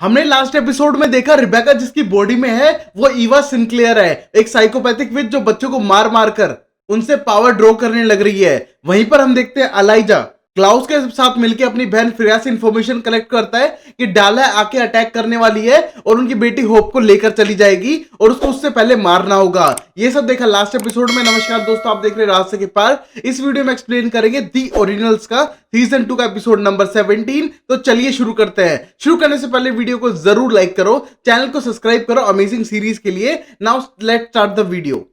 हमने last episode में देखा रिबेका जिसकी बॉडी में है वो ईवा सिंक्लेयर है, एक साइकोपैथिक विच जो बच्चों को मार मार कर उनसे पावर ड्रॉ करने लग रही है। वहीं पर हम देखते हैं अलाइजा क्लाउस के साथ मिलकर अपनी बहन फ्रेया से इंफॉर्मेशन कलेक्ट करता है कि डाला आके अटैक करने वाली है और उनकी बेटी होप को लेकर चली जाएगी और उसको उससे पहले मारना होगा। ये सब देखा लास्ट एपिसोड में। नमस्कार दोस्तों, आप देख रहे हैं रास्ते के पार। इस वीडियो में एक्सप्लेन करेंगे दी ओरिजिनल्स का सीजन 2 का एपिसोड नंबर 17। तो चलिए शुरू करते हैं। शुरू करने से पहले वीडियो को जरूर लाइक करो, चैनल को सब्सक्राइब करो अमेजिंग सीरीज के लिए। Now let's start the video.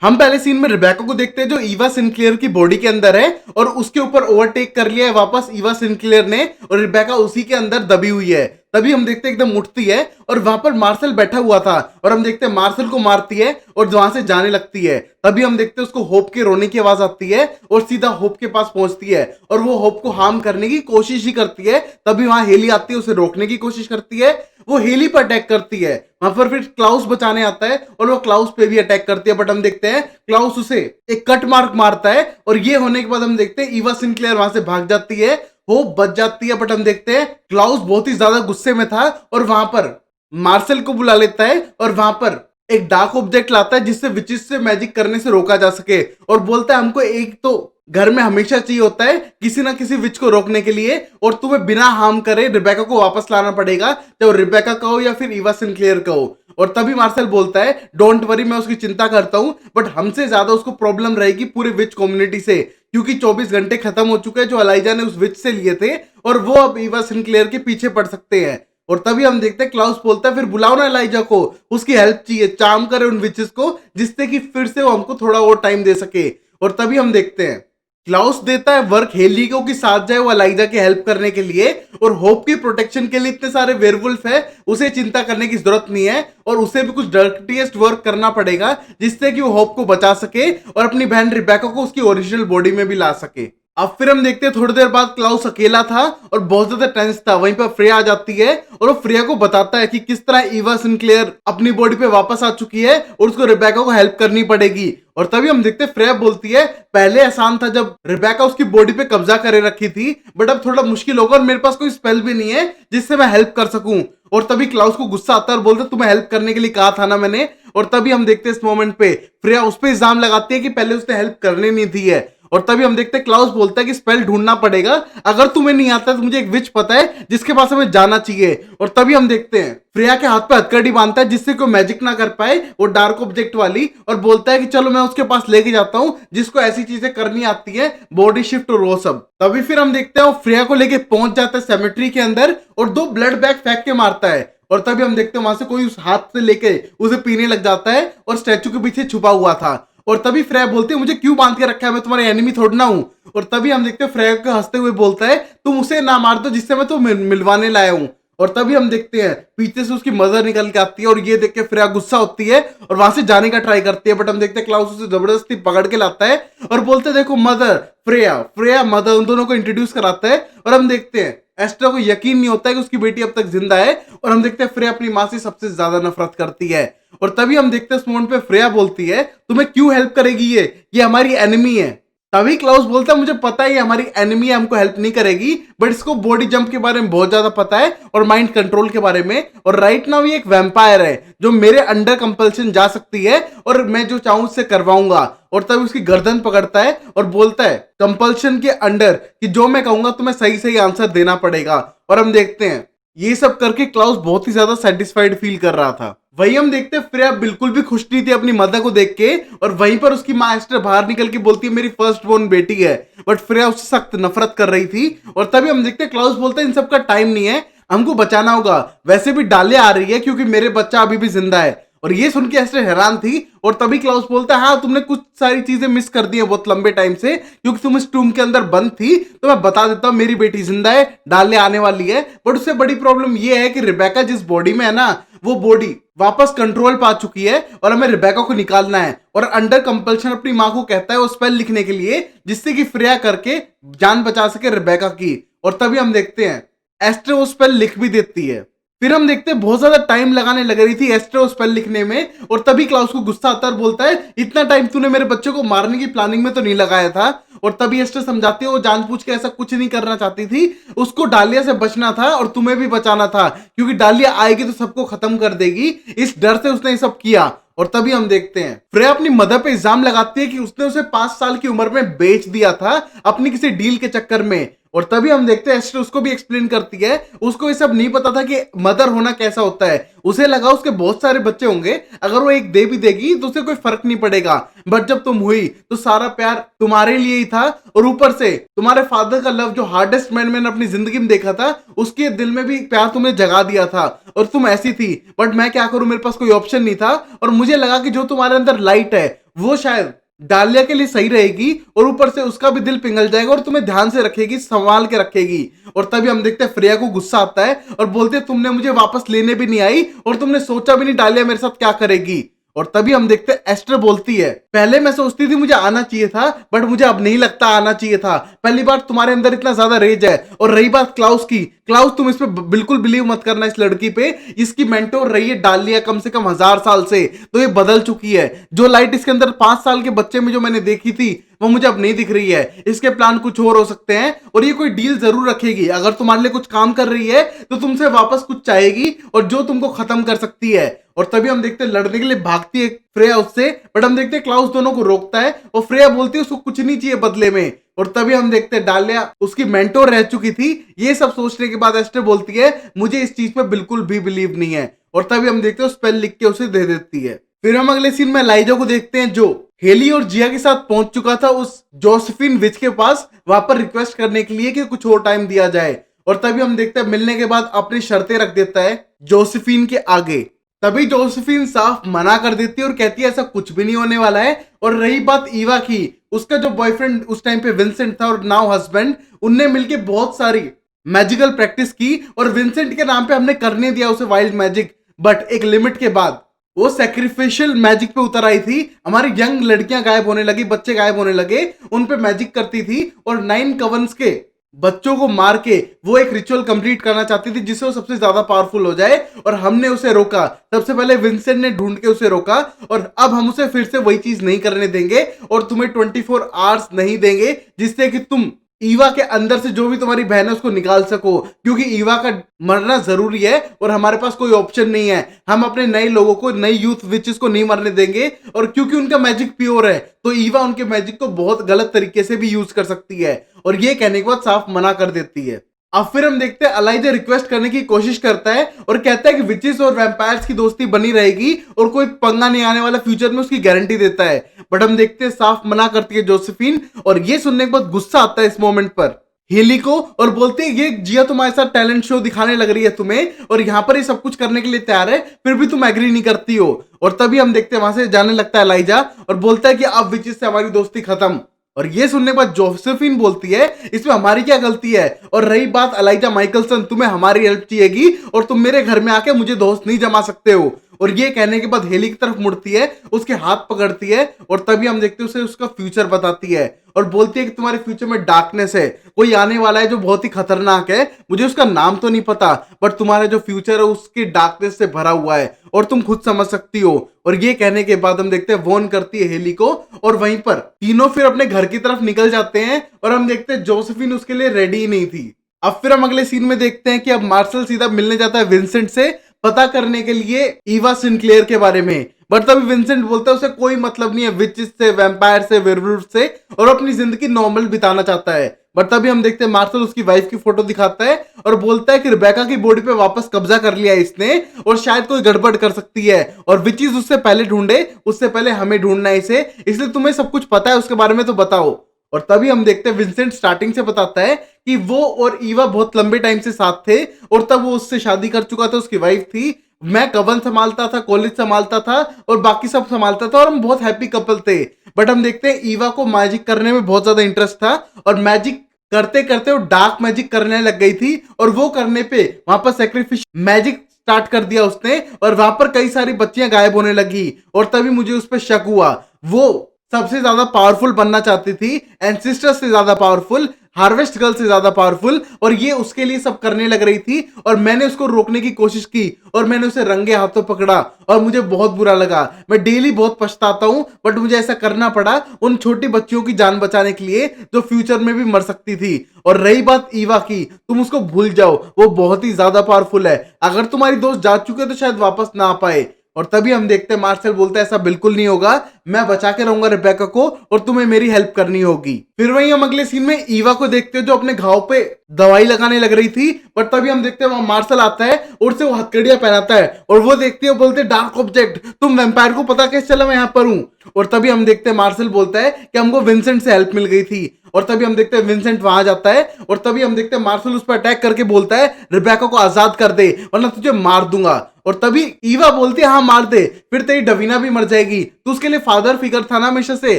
हम पहले सीन में रिबेका को देखते हैं जो ईवा सिंक्लेयर की बॉडी के अंदर है और उसके ऊपर ओवरटेक कर लिया है वापस ईवा सिंक्लेयर ने और रिबेका उसी के अंदर दबी हुई है। तभी हम देखते हैं एकदम उठती है और वहां पर मार्शल बैठा हुआ था और हम देखते हैं मार्शल को मारती है और वहां से जाने लगती है। तभी हम देखते हैं उसको होप के रोने की आवाज आती है और सीधा होप के पास पहुंचती है और वो होप को हार्म करने की कोशिश ही करती है। तभी वहां हेली आती है, उसे रोकने की कोशिश करती है, वो हेली पर अटैक करती है। वहां पर फिर क्लाउस बचाने आता है और वो क्लाउस पे भी अटैक करती है, बट हम देखते हैं क्लाउस उसे एक कट मार्क मारता है और ये होने के बाद हम देखते हैं ईवा सिंक्लेयर वहां से भाग जाती है, होप बच जाती है। बट हम देखते हैं क्लाउस बहुत ही ज्यादा गुस्से में था और वहां पर मार्शल को बुला लेता है और वहां पर एक डार्क ऑब्जेक्ट लाता है जिससे विचिस से मैजिक करने से रोका जा सके और बोलता है हमको एक तो घर में हमेशा चाहिए होता है किसी ना किसी विच को रोकने के लिए और तुम्हें बिना हार्म करे रिबेका को वापस लाना पड़ेगा, चाहे रिबेका का हो या फिर ईवा सिंक्लेयर का हो। और तभी मार्शल बोलता है डोंट वरी, मैं उसकी चिंता करता हूं, बट हमसे ज्यादा उसको प्रॉब्लम रहेगी पूरे विच कम्युनिटी से, क्योंकि 24 घंटे खत्म हो चुके हैं जो अलाइजा ने उस विच से लिए थे और वो अब ईवा सिंक्लेयर के पीछे पड़ सकते हैं। और तभी हम देखते हैं क्लाउस बोलता है फिर बुलाओ ना एलाइजा को, उसकी हेल्प चाहिए, चार्म करे उन विचेस को जिससे कि फिर से वो हमको थोड़ा और टाइम दे सके। और तभी हम देखते हैं क्लाउस देता है वर्क हेली को कि साथ जाए वो एलाइजा की हेल्प करने के लिए और होप की प्रोटेक्शन के लिए इतने सारे वेयरवुल्फ है, उसे चिंता करने की जरूरत नहीं है और उसे भी कुछ डर्टीएस्ट वर्क करना पड़ेगा जिससे कि वो होप को बचा सके और अपनी बहन रिबेका को उसकी ओरिजिनल बॉडी में भी ला सके। अब फिर हम देखते हैं थोड़ी देर बाद क्लाउस अकेला था और बहुत ज्यादा टेंस था। वहीं पर फ्रेया आ जाती है और वो फ्रेया को बताता है कि किस तरह ईवा सिंक्लेयर अपनी बॉडी पे वापस आ चुकी है और उसको रिबेका को हेल्प करनी पड़ेगी। और तभी हम देखते हैं फ्रेया बोलती है पहले आसान था जब रिबेका उसकी बॉडी पे कब्जा करे रखी थी, बट अब थोड़ा मुश्किल होगा और मेरे पास कोई स्पेल भी नहीं है जिससे मैं हेल्प कर सकूं। और तभी क्लाउस को गुस्सा आता है और बोलते तुम्हें हेल्प करने के लिए कहा था ना मैंने। और तभी हम देखते हैं इस मोमेंट पे फ्रेया उस पर इल्जाम लगाती है कि पहले उसने हेल्प करने नहीं दी है। और तभी हम देखते हैं क्लाउस बोलता है कि स्पेल ढूंढना पड़ेगा, अगर तुम्हें नहीं आता तो मुझे एक विच पता है जिसके पास हमें जाना चाहिए। और तभी हम देखते हैं फ्रेया के हाथ पे हथकड़ी बांधता है जिससे कोई मैजिक ना कर पाए वो डार्क ऑब्जेक्ट वाली, और बोलता है कि चलो मैं उसके पास लेके जाता हूं जिसको ऐसी चीजें करनी आती है, बॉडी शिफ्ट और वो सब। तभी फिर हम देखते हैं वो फ्रेया को लेके पहुंच जाता है सेमेट्री के अंदर और 2 ब्लड बैग फेंक के मारता है। और तभी हम देखते हैं वहां से कोई उस हाथ से लेके उसे पीने लग जाता है और स्टैचू के पीछे छुपा हुआ था। और तभी फ्रेया बोलती है मुझे क्यों बांध के रखा है, मैं तुम्हारे एनिमी थोड़ा ना हूं। और तभी हम देखते हैं फ्रेया को हंसते हुए बोलता है तुम उसे ना मार दो जिससे मैं तो मिलवाने लाया हूं। और तभी हम देखते हैं पीछे से उसकी मदर निकल के आती है और ये देख के फ्रेया गुस्सा होती है और वहां से जाने का ट्राई करती है, बट हम देखते हैं क्लाउस उसे जबरदस्ती पकड़ के लाता है और बोलते हैं देखो मदर फ्रेया, फ्रेया मदर, उन दोनों को इंट्रोड्यूस कराता है। और हम देखते हैं एस्ट्रा को यकीन नहीं होता है कि उसकी बेटी अब तक जिंदा है और हम देखते हैं फ्रेया अपनी मां से सबसे ज्यादा नफरत करती है। और तभी हम देखते हैं इस मोमेंट पे फ्रेया बोलती है तुम्हें क्यों हेल्प करेगी, ये हमारी एनिमी है। तभी क्लाउस बोलता है मुझे पता है ये हमारी एनिमी है, हमको हेल्प नहीं करेगी, बट इसको बॉडी जंप के बारे में बहुत ज्यादा पता है और माइंड कंट्रोल के बारे में। और राइट नाउ ये एक वैम्पायर है जो मेरे अंडर कंपल्शन जा सकती है और मैं जो चाहूं उससे करवाऊंगा। और तभी उसकी गर्दन पकड़ता है और बोलता है कंपल्शन के अंडर कि जो मैं कहूंगा तुम्हें सही सही आंसर देना पड़ेगा। और हम देखते हैं ये सब करके क्लाउस बहुत ही ज्यादा सेटिस्फाइड फील कर रहा था। वहीं हम देखते हैं फ्रेया बिल्कुल भी खुश नहीं थी अपनी मदर को देख के और वहीं पर उसकी माँ एस्टर बाहर निकल के बोलती है मेरी फर्स्ट बोर्न बेटी है, बट फ्रेया उससे सख्त नफरत कर रही थी। और तभी हम देखते हैं क्लाउस बोलता है इन सब का टाइम नहीं है, हमको बचाना होगा, वैसे भी डाले आ रही है क्योंकि मेरे बच्चा अभी भी जिंदा है। और ये सुन के एस्टर हैरान थी और तभी क्लाउस बोलता है हाँ तुमने कुछ सारी चीजें मिस कर दी है बहुत लंबे टाइम से, क्योंकि तुम इस टूम के अंदर बंद थी। तो मैं बता देता हूँ मेरी बेटी जिंदा है, डालने आने वाली है, बट उससे बड़ी प्रॉब्लम ये है कि रिबेका जिस बॉडी में है ना वो बॉडी वापस कंट्रोल पा चुकी है और हमें रिबेका को निकालना है। और अंडर कंपल्शन अपनी माँ को कहता है वो स्पेल लिखने के लिए जिससे कि फ्रेया करके जान बचा सके रिबेका की। और तभी हम देखते हैं एस्टर वो स्पेल लिख भी देती है। फिर हम देखते हैं बहुत ज्यादा टाइम लगाने लग रही थी एस्ट्रो स्पेल लिखने में, और तभी क्लाउस को गुस्सा आता है और बोलता है इतना टाइम तूने मेरे बच्चे को मारने की प्लानिंग में तो नहीं लगाया था। और तभी एस्ट्रो समझाती है वो जानबूझ के ऐसा कुछ नहीं करना चाहती थी, उसको डालिया से बचना था और तुम्हें भी बचाना था, क्योंकि डालिया आएगी तो सबको खत्म कर देगी, इस डर से उसने ये सब किया। और तभी हम देखते हैं फ्रेया अपनी मदर पे इल्जाम लगाती है कि उसने उसे 5 साल की उम्र में बेच दिया था अपनी किसी डील के चक्कर में। और तभी हम देखते हैं एस्ट्रो उसको भी एक्सप्लेन करती है, उसको ये सब नहीं पता था कि मदर होना कैसा होता है। उसे लगा उसके बहुत सारे बच्चे होंगे, अगर वो एक दे भी देगी तो उसे कोई फर्क नहीं पड़ेगा, बट जब तुम हुई तो सारा प्यार तुम्हारे लिए ही था, और ऊपर से तुम्हारे फादर का लव जो हार्डेस्ट मैन मैंने अपनी जिंदगी में देखा था, उसके दिल में भी प्यार तुमने जगा दिया था, और तुम ऐसी थी। बट मैं क्या करूं, मेरे पास कोई ऑप्शन नहीं था, और मुझे लगा कि जो तुम्हारे अंदर लाइट है वो शायद डालिया के लिए सही रहेगी, और ऊपर से उसका भी दिल पिघल जाएगा और तुम्हें ध्यान से रखेगी, संभाल के रखेगी। और तभी हम देखते हैं फ्रेया को गुस्सा आता है और बोलते हैं तुमने मुझे वापस लेने भी नहीं आई, और तुमने सोचा भी नहीं डालिया मेरे साथ क्या करेगी। और तभी हम देखते हैं एस्टर बोलती है पहले मैं सोचती थी मुझे आना चाहिए था, बट मुझे अब नहीं लगता आना चाहिए था। पहली बार तुम्हारे अंदर इतना ज्यादा रेज है, और रही बात क्लाउस की, क्लाउस तुम इस पे बिल्कुल बिलीव मत करना इस लड़की पे, इसकी मेंटोर रही है डालिया कम से कम 1000 साल से, तो ये बदल चुकी है। जो लाइट इसके अंदर 5 साल के बच्चे में जो मैंने देखी थी वो मुझे अब नहीं दिख रही है, इसके प्लान कुछ और हो सकते हैं, और ये कोई डील जरूर रखेगी, अगर तुम्हारे लिए कुछ काम कर रही है तो तुमसे वापस कुछ चाहेगी, और जो तुमको खत्म कर सकती है। और तभी हम देखते हैं लड़ने के लिए भागती है फ्रेया उससे, बट हम देखते हैं क्लाउस दोनों को रोकता है, और फ्रेया बोलती है उसको कुछ नहीं चाहिए बदले में। और तभी हम देखते हैं डालिया उसकी मेंटोर रह चुकी थी। ये सब सोचने के बाद एस्टर बोलती है मुझे इस चीज पे बिल्कुल भी बिलीव नहीं है, और तभी हम देखते हैं स्पेल लिख के उसे दे देती है। फिर हम अगले सीन में एलाइजा को देखते हैं जो हेली और जिया के साथ पहुंच चुका था उस जोसेफिन विच के पास, वहां पर रिक्वेस्ट करने के लिए कि कुछ और टाइम दिया जाए। और तभी हम देखते हैं मिलने के बाद अपनी शर्तें रख देता है जोसेफिन के आगे। तभी जोसेफिन साफ मना कर देती है और कहती है ऐसा कुछ भी नहीं होने वाला है। और रही बात ईवा की, उसका जो बॉयफ्रेंड उस टाइम पे विंसेंट था और नाउ हस्बैंड, उनने मिलके बहुत सारी मैजिकल प्रैक्टिस की, और विंसेंट के नाम पे हमने करने दिया उसे वाइल्ड मैजिक, बट एक लिमिट के बाद वो सैक्रिफिशियल मैजिक पे उतर आई थी। हमारी यंग लड़कियां गायब होने लगी, बच्चे गायब होने लगे, उन पे मैजिक करती थी, और 9 कवन्स के बच्चों को मार के वो एक रिचुअल कंप्लीट करना चाहती थी जिससे वो सबसे ज्यादा पावरफुल हो जाए, और हमने उसे रोका। सबसे पहले विंसेंट ने ढूंढ के उसे रोका, और अब हम उसे फिर से वही चीज नहीं करने देंगे, और तुम्हें 24 आवर्स नहीं देंगे जिससे कि तुम ईवा के अंदर से जो भी तुम्हारी बहन है उसको निकाल सको, क्योंकि ईवा का मरना जरूरी है और हमारे पास कोई ऑप्शन नहीं है। हम अपने नए लोगों को, नई यूथ विचेस को नहीं मरने देंगे, और क्योंकि उनका मैजिक प्योर है तो ईवा उनके मैजिक को बहुत गलत तरीके से भी यूज कर सकती है, और ये कहने के बाद साफ मना कर देती है। अब फिर हम देखते हैं एलाइजा रिक्वेस्ट करने की कोशिश करता है और कहता है कि विचेस और वैम्पायर्स की दोस्ती बनी रहेगी और कोई पंगा नहीं आने वाला फ्यूचर में, उसकी गारंटी देता है। बट हम देखते हैं साफ मना करती है जोसेफिन, और ये सुनने के बाद गुस्सा आता है इस मोमेंट पर हेली को, और बोलते हैं ये जिया तुम्हारे साथ टैलेंट शो दिखाने लग रही है तुम्हें, और यहाँ पर ये सब कुछ करने के लिए तैयार है, फिर भी तुम एग्री नहीं करती हो। और तभी हम देखते हैं वहां से जाने लगता है एलाइजा और बोलता है कि अब विचेस से हमारी दोस्ती खत्म। और ये सुनने के बाद जोसेफिन बोलती है इसमें हमारी क्या गलती है, और रही बात एलाइजा माइकलसन, तुम्हें हमारी हेल्प चाहिएगी और तुम मेरे घर में आके मुझे दोस्त नहीं जमा सकते हो। और ये कहने के बाद हेली की तरफ मुड़ती है, उसके हाथ पकड़ती है, और तभी हम देखते हैं उसे उसका फ्यूचर बताती है, और बोलती है कि तुम्हारे फ्यूचर में डार्कनेस है, कोई आने वाला है जो बहुत ही खतरनाक है, मुझे उसका नाम तो नहीं पता, बट तुम्हारा जो फ्यूचर है उसकी डार्कनेस से भरा हुआ है और तुम खुद समझ सकती हो। और ये कहने के बाद हम देखते हैं वॉर्न करती है हेली को, और वहीं पर तीनों फिर अपने घर की तरफ निकल जाते हैं, और हम देखते हैं जोसेफिन उसके लिए रेडी ही नहीं थी। अब फिर हम अगले सीन में देखते हैं कि अब मार्शल सीधा मिलने जाता है विंसेंट से, पता करने के लिए ईवा सिनक्लेयर के बारे में। बट तभी विंसेंट बोलता है उसे कोई मतलब नहीं है विचेस से, वैम्पायर से, वेयरवुल्फ से, और अपनी जिंदगी नॉर्मल बिताना चाहता है। बट तभी हम देखते हैं मार्शल उसकी वाइफ की फोटो दिखाता है और बोलता है कि रिबेका की बॉडी पे वापस कब्जा कर लिया है इसने, और शायद कोई गड़बड़ कर सकती है, और विचेस उससे पहले ढूंढे, उससे पहले हमें ढूंढना है इसे, इसलिए तुम्हें सब कुछ पता है उसके बारे में तो बताओ। और तभी हम देखते हैं विंसेंट स्टार्टिंग से बताता है कि वो और ईवा बहुत लंबे टाइम से साथ थे, और तब वो उससे शादी कर चुका था, उसकी वाइफ थी। मैं कवन संभालता था, कॉलेज संभालता था, और बाकी सब संभालता था, और हम बहुत हैप्पी कपल थे। बट हम देखते हैं ईवा को मैजिक करने में बहुत ज्यादा इंटरेस्ट था, और मैजिक करते करते वो डार्क मैजिक करने लग गई थी, और वो करने पे वहां पर सैक्रिफिस मैजिक स्टार्ट कर दिया उसने, और वहां पर कई सारी बच्चियां गायब होने लगी, और तभी मुझे उस पर शक हुआ। वो सबसे ज्यादा पावरफुल बनना चाहती थी, एंसिस्टर से ज्यादा पावरफुल, हार्वेस्ट गर्ल से ज्यादा पावरफुल, और ये उसके लिए सब करने लग रही थी। और मैंने उसको रोकने की कोशिश की और मैंने उसे रंगे हाथों पकड़ा और मुझे बहुत बुरा लगा। मैं डेली बहुत पछताता हूं, बट मुझे ऐसा करना पड़ा उन छोटी बच्चियों की जान बचाने के लिए जो फ्यूचर में भी मर सकती थी। और रही बात ईवा की, तुम उसको भूल जाओ, वो बहुत ही ज्यादा पावरफुल है। अगर तुम्हारी दोस्त जा चुके तो शायद वापस ना आ पाए। और तभी हम देखते हैं मार्शल बोलता है ऐसा बिल्कुल नहीं होगा, मैं बचा के रहूंगा रेबेका को और तुम्हें मेरी हेल्प करनी होगी। फिर वहीं हम अगले सीन में ईवा को देखते हैं जो अपने घाव पे दवाई लगाने लग रही थी। बट तभी हम देखते हैं वहां मार्शल आता है और उसे वो हथकड़ियां पहनाता है और वो देखती है, बोलते डार्क ऑब्जेक्ट, तुम वैम्पायर को पता कैसे चला मैं यहाँ पर हूँ। और तभी हम देखते हैं मार्शल बोलता है कि हमको विंसेंट से हेल्प मिल गई थी। और तभी हम देखते हैं विंसेंट वहां जाता है और तभी हम देखते हैं मार्शल उस पर अटैक करके बोलता है रिबेका को आजाद कर दे वरना तुझे मार दूंगा। और तभी ईवा बोलती है हाँ मार दे, फिर तेरी डवीना भी मर जाएगी, तू उसके लिए फादर फिगर था ना हमेशा से,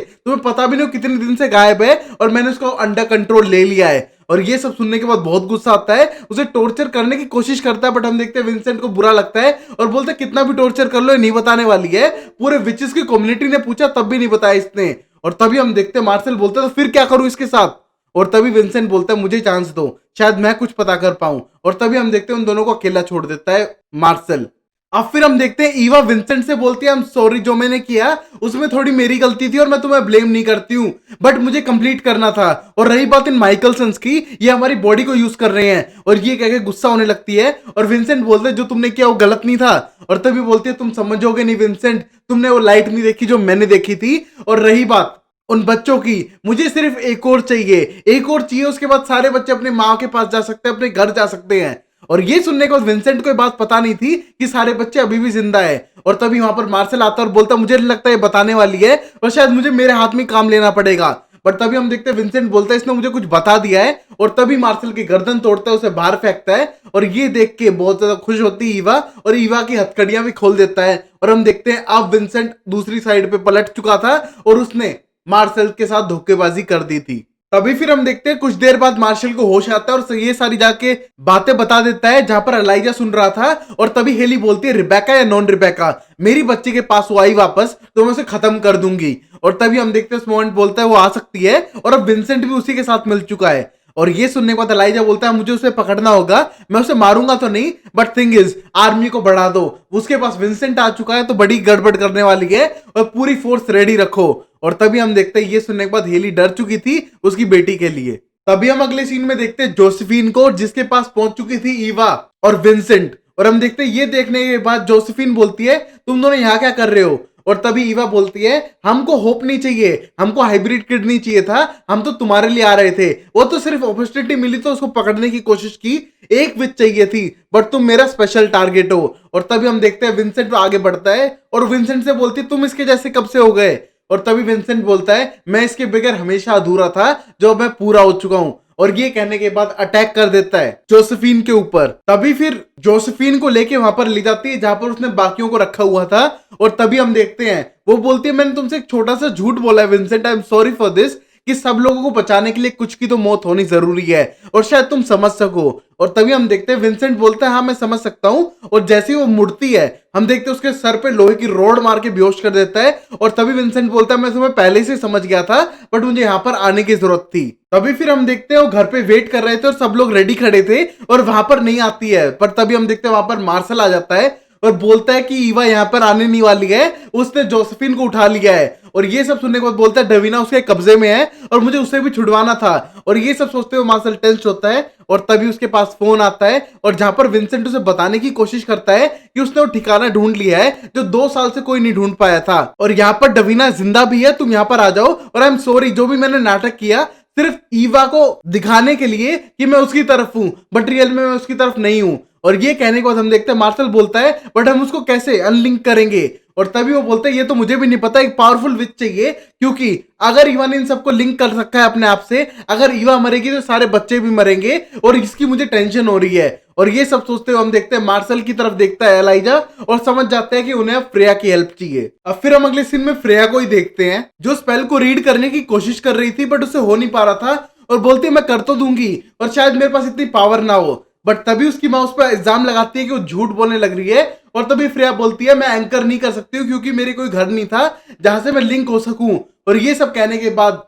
तुम्हें पता भी नहीं हो कितने दिन से गायब है और मैंने उसको अंडर कंट्रोल ले लिया है। और ये सब सुनने के बाद बहुत गुस्सा आता है, उसे टॉर्चर करने की कोशिश करता है। बट हम देखते हैं विंसेंट को बुरा लगता है और बोलते हैं कितना भी टॉर्चर कर लो ये नहीं बताने वाली है। पूरे विचेस की कम्युनिटी ने पूछा तब भी नहीं बताया इसने। और तभी हम देखते हैं मार्शल बोलते हैं तो फिर क्या करूं इसके साथ। और तभी विंसेंट बोलता है मुझे चांस दो, शायद मैं कुछ पता कर पाऊं। और तभी हम देखते हैं उन दोनों को अकेला छोड़ देता है मार्शल। अब फिर हम देखते हैं ईवा विंसेंट से बोलती है आई एम सॉरी, जो मैंने किया उसमें थोड़ी मेरी गलती थी और मैं तुम्हें ब्लेम नहीं करती हूँ, बट मुझे कंप्लीट करना था। और रही बात इन माइकलसन्स की, ये हमारी बॉडी को यूज कर रहे हैं। और ये कह के गुस्सा होने लगती है और विंसेंट बोलते हैं जो तुमने किया वो गलत नहीं था। और तभी बोलती है तुम समझोगे नहीं विंसेंट, तुमने वो लाइट नहीं देखी जो मैंने देखी थी। और रही बात उन बच्चों की, मुझे सिर्फ एक और चाहिए, एक और चाहिए, उसके बाद सारे बच्चे अपने माँ के पास जा सकते हैं, अपने घर जा सकते हैं। और ये सुनने के बाद विंसेंट को ये बात पता नहीं थी कि सारे बच्चे अभी भी जिंदा है। और तभी वहां पर मार्शल आता है और बोलता मुझे नहीं लगता ये बताने वाली है और शायद मुझे मेरे हाथ में काम लेना पड़ेगा। बट तभी हम देखते हैं विंसेंट बोलता है इसने मुझे कुछ बता दिया है। और तभी मार्शल की गर्दन तोड़ता है, उसे बाहर फेंकता है। और ये देख के बहुत ज्यादा खुश होती है ईवा और ईवा की हथकड़ियां भी खोल देता है। और हम देखते हैं अब विंसेंट दूसरी साइड पे पलट चुका था और उसने मार्शल के साथ धोखेबाजी कर दी थी। तभी फिर हम देखते हैं कुछ देर बाद मार्शल को होश आता है और ये सारी जाके बातें बता देता है जहां पर एलाइजा सुन रहा था। और तभी हेली बोलती है रिबेका या नॉन रिबेका, मेरी बच्ची के पास वो आई वापस तो मैं उसे खत्म कर दूंगी। और तभी हम देखते हैं मोमेंट बोलता है वो आ सकती है और अब विंसेंट भी उसी के साथ मिल चुका है। और ये सुनने के बाद एलाइजा बोलता है मुझे उसे पकड़ना होगा, मैं उसे मारूंगा तो नहीं, बट थिंग इज आर्मी को बढ़ा दो, उसके पास विंसेंट आ चुका है तो बड़ी गड़बड़ करने वाली है और पूरी फोर्स रेडी रखो। और तभी हम देखते हैं ये सुनने के बाद हेली डर चुकी थी उसकी बेटी के लिए। तभी हम अगले सीन में देखते हैं जोसेफिन को जिसके पास पहुंच चुकी थी ईवा और विंसेंट। और हम देखते हैं ये देखने के बाद जोसेफिन बोलती है तुम दोनों यहाँ क्या कर रहे हो। और तभी ईवा बोलती है हमको होप नहीं चाहिए, हमको हाइब्रिड किड नहीं चाहिए था, हम तो तुम्हारे लिए आ रहे थे, वो तो सिर्फ अपॉर्चुनिटी मिली तो उसको पकड़ने की कोशिश की, एक विच चाहिए थी, बट तुम मेरा स्पेशल टारगेट हो। और तभी हम देखते हैं विंसेंट आगे बढ़ता है और विंसेंट से बोलती है तुम इसके जैसे कब से हो गए। और तभी विंसेंट बोलता है मैं इसके बगैर हमेशा अधूरा था, जो मैं पूरा हो चुका हूं। और ये कहने के बाद अटैक कर देता है जोसेफिन के ऊपर। तभी फिर जोसेफिन को लेके वहां पर ले जाती है जहां पर उसने बाकियों को रखा हुआ था। और तभी हम देखते हैं वो बोलती है मैंने तुमसे एक छोटा सा झूठ बोला है Vincent, I am sorry for this, कि सब लोगों को बचाने के लिए कुछ की तो मौत होनी जरूरी है और शायद तुम समझ सको। और तभी हम देखते हैं विंसेंट बोलता है हाँ मैं समझ सकता हूं। और जैसे ही वो मुड़ती है हम देखते हैं उसके सर पे लोहे की रोड मार के बेहोश कर देता है। और तभी विंसेंट बोलता है मैं तुम्हें पहले से समझ गया था, बट मुझे यहाँ पर आने की जरूरत थी। तभी फिर हम देखते हैं वो घर पे वेट कर रहे थे और सब लोग रेडी खड़े थे और वहां पर नहीं आती है। पर तभी हम देखते हैं वहां पर मार्शल आ जाता है और बोलता है कि ईवा यहाँ पर आने नहीं वाली है, उसने जोसेफिन को उठा लिया है। और ये सब सुनने के बाद बोलता है डवीना उसके कब्जे में है और मुझे उसे भी छुड़वाना था। और ये सब सोचते हुए मार्शल टेंस होता है। और तभी उसके पास फोन आता है और जहां पर विंसेंट उसे बताने की कोशिश करता है कि उसने वो ठिकाना ढूंढ लिया है जो 2 साल से कोई नहीं ढूंढ पाया था और यहाँ पर डवीना जिंदा भी है, तुम यहाँ पर आ जाओ। और आई एम सॉरी, जो भी मैंने नाटक किया सिर्फ ईवा को दिखाने के लिए कि मैं उसकी तरफ हूं, बट रियल में मैं उसकी तरफ नहीं हूं। और ये कहने के बाद हम देखते हैं मार्शल बोलता है बट हम उसको कैसे अनलिंक करेंगे। और तभी वो बोलते हैं ये तो मुझे भी नहीं पता, एक पावरफुल विच चाहिए, क्योंकि अगर ईवा ने इन सबको लिंक कर रखा है अपने आप से, अगर ईवा मरेगी तो सारे बच्चे भी मरेंगे और इसकी मुझे टेंशन हो रही है। और ये सब सोचते हुए हम देखते हैं मार्शल की तरफ देखता है एलाइजा और समझ जाते हैं कि उन्हें अब फ्रेया की हेल्प चाहिए। अब फिर हम अगले सीन में फ्रेया को ही देखते हैं जो स्पेल को रीड करने की कोशिश कर रही थी बट उसे हो नहीं पा रहा था और बोलती है मैं कर तो दूंगी और शायद मेरे पास इतनी पावर ना हो। बट तभी उसकी माँ उस पर इल्जाम लगाती है कि वो झूठ बोलने लग रही है। और तभी फ्रेया बोलती है मैं एंकर नहीं कर सकती हूँ क्योंकि मेरे कोई घर नहीं था जहां से मैं लिंक हो सकूं। और ये सब कहने के बाद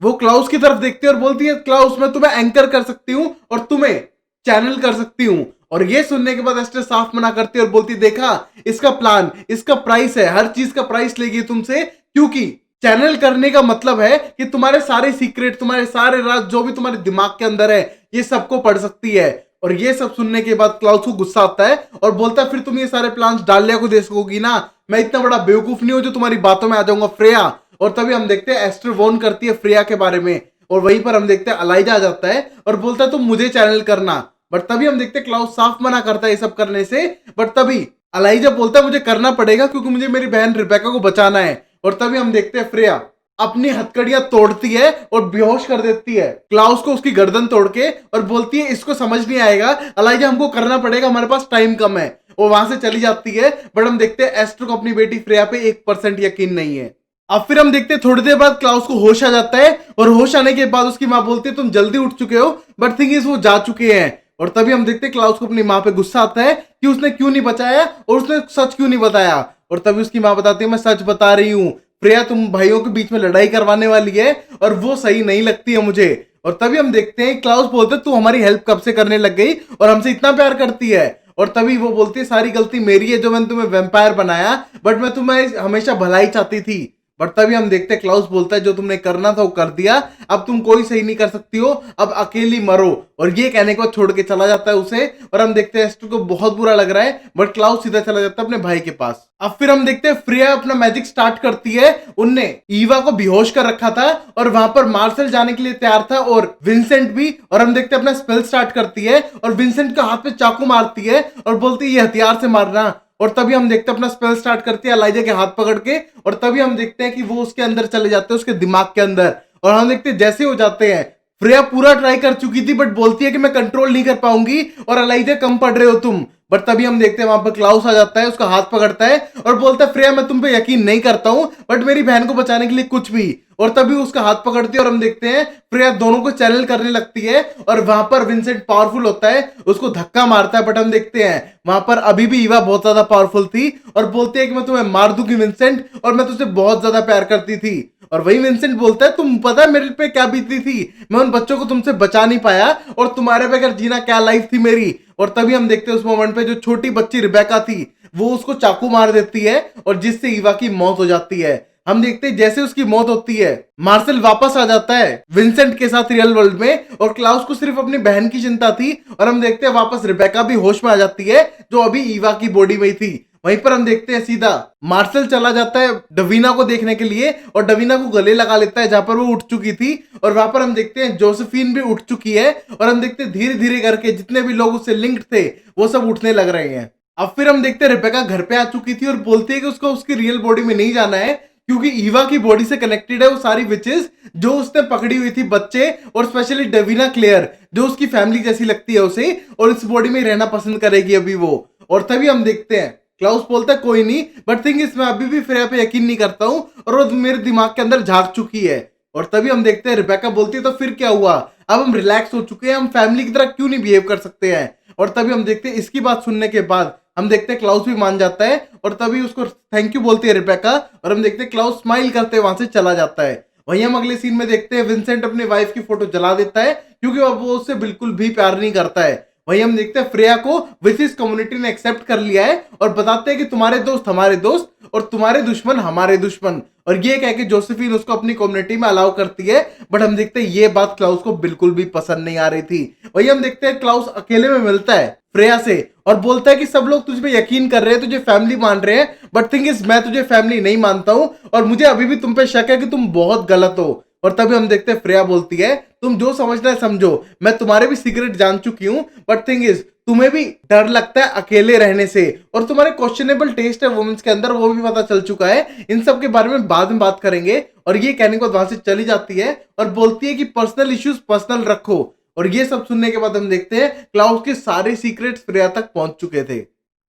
वो क्लाउस की तरफ देखती है और बोलती है क्लाउस मैं तुम्हें एंकर कर सकती हूँ और तुम्हें चैनल कर सकती हूँ। और ये सुनने के बाद एस्टर साफ मना करती है और बोलती देखा इसका प्लान, इसका प्राइस है, हर चीज का प्राइस लेगी तुमसे, क्योंकि चैनल करने का मतलब है कि तुम्हारे सारे सीक्रेट, तुम्हारे सारे राज जो भी तुम्हारे दिमाग के अंदर है ये सबको पढ़ सकती है। और ये सब सुनने के बाद क्लाउस को गुस्सा आता है और बोलता है फिर तुम ये सारे प्लान्स डालिया को दे सकोगी ना, मैं इतना बड़ा बेवकूफ नहीं हूं जो तुम्हारी बातों में आ जाऊंगा फ्रेया। और तभी हम देखते हैं एस्टर वॉर्न करती है फ्रेया के बारे में और वहीं पर हम देखते हैं अलाइजा आ जाता है और बोलता है तुम मुझे चैनल करना। बट तभी हम देखते हैं क्लाउस साफ मना करता है ये सब करने से। बट तभी अलाइजा बोलता है मुझे करना पड़ेगा क्योंकि मुझे मेरी बहन रिबेका को बचाना है। और तभी हम देखते हैं फ्रेया अपनी हथकड़ियां तोड़ती है और बेहोश कर देती है क्लाउस को उसकी गर्दन तोड़ के और बोलती है इसको समझ नहीं आएगा अलाइजा, हमको करना पड़ेगा, हमारे पास टाइम कम है। वो वहां से चली जाती है। बट हम देखते हैं एस्टर को अपनी बेटी फ्रेया पे 1% यकीन नहीं है। अब फिर हम देखते हैं थोड़ी देर बाद क्लाउस को होश आ जाता है और होश आने के बाद उसकी माँ बोलती है तुम जल्दी उठ चुके हो, बट थिंग इज वो जा चुके हैं। और तभी हम देखते हैं क्लाउस को अपनी माँ पे गुस्सा आता है कि उसने क्यों नहीं बचाया और उसने सच क्यों नहीं बताया। और तभी उसकी माँ बताती है मैं सच बता रही हूँ फ्रेया, तुम भाइयों के बीच में लड़ाई करवाने वाली है और वो सही नहीं लगती है मुझे। और तभी हम देखते हैं क्लाउस बोलते तू हमारी हेल्प कब से करने लग गई और हमसे इतना प्यार करती है। और तभी वो बोलती है सारी गलती मेरी है जो मैंने तुम्हें वैम्पायर बनाया, बट मैं तुम्हें हमेशा भलाई चाहती थी। बट तभी हम देखते हैं क्लाउस बोलता है जो तुमने करना था वो कर दिया, अब तुम कोई सही नहीं कर सकती हो, अब अकेली मरो। और ये कहने के बाद छोड़ के चला जाता है उसे। और हम देखते हैं एस्टर को बहुत बुरा लग रहा है बट क्लाउस सीधा चला जाता है अपने भाई के पास। अब फिर हम देखते हैं फ्रेया अपना मैजिक स्टार्ट करती है। उनने ईवा को बेहोश कर रखा था और वहां पर मार्शल जाने के लिए तैयार था और विंसेंट भी। और हम देखते हैं अपना स्पेल स्टार्ट करती है और विंसेंट के हाथ पे चाकू मारती है और बोलती है ये हथियार से मारना। और तभी हम देखते हैं अपना स्पेल स्टार्ट करती है अलाइजा के हाथ पकड़ के। और तभी हम देखते हैं कि वो उसके अंदर चले जाते हैं, उसके दिमाग के अंदर। और हम देखते हैं जैसे हो जाते हैं, फ्रेया पूरा ट्राई कर चुकी थी बट बोलती है कि मैं कंट्रोल नहीं कर पाऊंगी और अलाइजा कम पड़ रहे हो तुम। बट तभी हम देखते हैं वहां पर क्लाउस आ जाता है, उसका हाथ पकड़ता है और बोलता है फ्रेया मैं तुम पे यकीन नहीं करता हूं बट मेरी बहन को बचाने के लिए कुछ भी। और तभी उसका हाथ पकड़ती है और हम देखते हैं फ्रेया दोनों को चैनल करने लगती है। और वहां पर विंसेंट पावरफुल होता है, उसको धक्का मारता है। बट हम देखते हैं वहां पर अभी भी ईवा बहुत ज्यादा पावरफुल थी और बोलती है कि मैं तुम्हें मार दूंगी विंसेंट और मैं तुझसे बहुत ज्यादा प्यार करती थी। और वही विंसेंट बोलता है तुम पता है मेरे पे क्या बीती थी, मैं उन बच्चों को तुमसे बचा नहीं पाया और तुम्हारे बगैर जीना क्या लाइफ थी मेरी। और तभी हम देखते हैं उस मोमेंट पे जो छोटी बच्ची रिबेका थी वो उसको चाकू मार देती है और जिससे ईवा की मौत हो जाती है। हम देखते हैं जैसे उसकी मौत होती है मार्शल वापस आ जाता है विंसेंट के साथ रियल वर्ल्ड में और क्लाउस को सिर्फ अपनी बहन की चिंता थी। और हम देखते हैं वापस रिबेका भी होश में आ जाती है जो अभी ईवा की बॉडी में थी। वहीं पर हम देखते हैं सीधा मार्शल चला जाता है डवीना को देखने के लिए और डवीना को गले लगा लेता है जहां पर वो उठ चुकी थी। और वहां पर हम देखते हैं जोसेफिन भी उठ चुकी है और हम देखते हैं धीरे धीरे करके जितने भी लोग उससे लिंक्ड थे वो सब उठने लग रहे हैं। अब फिर हम देखते हैं रिबेका घर पे आ चुकी थी और बोलती है कि उसको उसकी रियल बॉडी में नहीं जाना है क्योंकि ईवा की बॉडी से कनेक्टेड है वो सारी विचेस जो उसने पकड़ी हुई थी बच्चे, और स्पेशली डेविना क्लेयर जो उसकी फैमिली जैसी लगती है उसे, और इस बॉडी में रहना पसंद करेगी अभी वो। और तभी हम देखते हैं क्लाउस बोलता है कोई नहीं, बट थिंग इज मैं अभी भी फ्रेया पे यकीन नहीं करता हूँ और वो मेरे दिमाग के अंदर झांक चुकी है। और तभी हम देखते हैं रिबेका बोलती है तो फिर क्या हुआ, अब हम रिलैक्स हो चुके हैं, हम फैमिली की तरह क्यों नहीं बिहेव कर सकते हैं। और तभी हम देखते हैं इसकी बात सुनने के बाद हम देखते हैं क्लाउस भी मान जाता है और तभी उसको थैंक यू बोलती है रिबेका। और हम देखते हैं क्लाउस स्माइल करते हुए वहां से चला जाता है। वहीं हम अगले सीन में देखते हैं विंसेंट अपनी वाइफ की फोटो जला देता है क्योंकि अब वो उससे बिल्कुल भी प्यार नहीं करता है। वहीं हम देखते हैं फ्रेया को विशिस कम्युनिटी ने एक्सेप्ट कर लिया है और बताते हैं कि तुम्हारे दोस्त हमारे दोस्त और तुम्हारे दुश्मन हमारे दुश्मन। और ये कह के जोसेफिन उसको अपनी कम्युनिटी में अलाउ करती है। बट हम देखते हैं ये बात क्लाउस को बिल्कुल भी पसंद नहीं आ रही थी। वहीं हम देखते हैं क्लाउस अकेले में मिलता है फ्रेया से और बोलता है कि सब लोग तुझ पे यकीन कर रहे हैं, तुझे फैमिली मान रहे हैं, बट थिंग इज मैं तुझे फैमिली नहीं मानता हूं और मुझे अभी भी तुम पे शक है कि तुम बहुत गलत हो। और तभी हम देखते हैं फ्रेया बोलती है तुम जो समझना है समझो, मैं तुम्हारे भी सीक्रेट जान चुकी हूं, बट थिंग इज तुम्हें भी डर लगता है अकेले रहने से और तुम्हारे क्वेश्चनेबल टेस्ट है वुमेन्स के अंदर वो भी पता चल चुका है। इन सब के बारे में बाद में बात करेंगे। और ये कहने के बाद वहां से चली जाती है और बोलती है कि पर्सनल इश्यूज पर्सनल रखो। और ये सब सुनने के बाद हम देखते हैं क्लाउस के सारे सीक्रेट्स फ्रेया तक पहुंच चुके थे।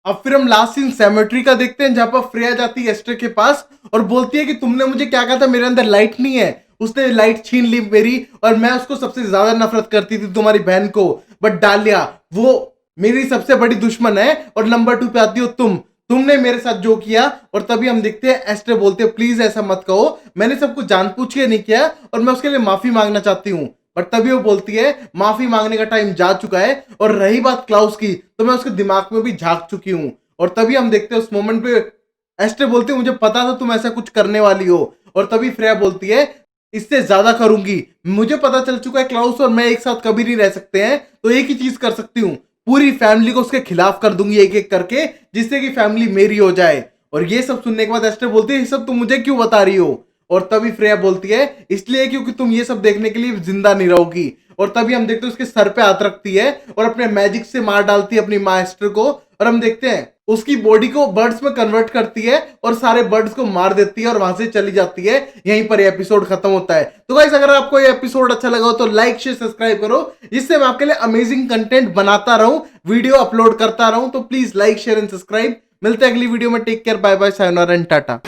अब फिर हम लास्ट सीन सेमेट्री का देखते हैं जहां पर फ्रेया जाती है एस्टर के पास और बोलती है कि तुमने मुझे क्या कहा था मेरे अंदर लाइट नहीं है, उसने लाइट छीन ली मेरी और मैं उसको सबसे ज्यादा नफरत करती थी तुम्हारी बहन को, बट डालिया वो मेरी सबसे बड़ी दुश्मन है और नंबर 2 पे आती हो तुमने मेरे साथ जो किया। और तभी हम देखते हैं एस्टर बोलते हैं प्लीज ऐसा मत कहो, मैंने सब कुछ जानबूझ के नहीं किया और मैं उसके लिए माफी मांगना चाहती हूँ। बट तभी वो बोलती है माफी मांगने का टाइम जा चुका है, और रही बात क्लाउस की तो मैं उसके दिमाग में भी झांक चुकी हूँ। और तभी हम देखते हैं उस मोमेंट पे एस्टर बोलती है मुझे पता था तुम ऐसा कुछ करने वाली हो। और तभी फ्रेया बोलती है इससे ज्यादा करूंगी, मुझे पता चल चुका है क्लाउस और मैं एक साथ कभी नहीं रह सकते हैं, तो एक ही चीज कर सकती हूँ, पूरी फैमिली को उसके खिलाफ कर दूंगी एक एक करके, जिससे कि फैमिली मेरी हो जाए। और ये सब सुनने के बाद एस्टर बोलती है ये सब तुम मुझे क्यों बता रही हो। और तभी फ्रेया बोलती है इसलिए क्योंकि तुम ये सब देखने के लिए जिंदा नहीं रहोगी। और तभी हम देखते हैं उसके सर पे हाथ रखती है और अपने मैजिक से मार डालती है अपनी माँ एस्टर को। और हम देखते हैं उसकी बॉडी को बर्ड्स में कन्वर्ट करती है और सारे बर्ड्स को मार देती है और वहां से चली जाती है। यहीं पर ये एपिसोड खत्म होता है। तो गाइस अगर आपको ये एपिसोड अच्छा लगा हो तो लाइक शेयर सब्सक्राइब करो, जिससे मैं आपके लिए अमेजिंग कंटेंट बनाता रहूं, वीडियो अपलोड करता रहूं। तो please like share and subscribe. मिलते हैं अगली वीडियो में। टेक केयर, बाय बाय, सायोनारा एंड टाटा।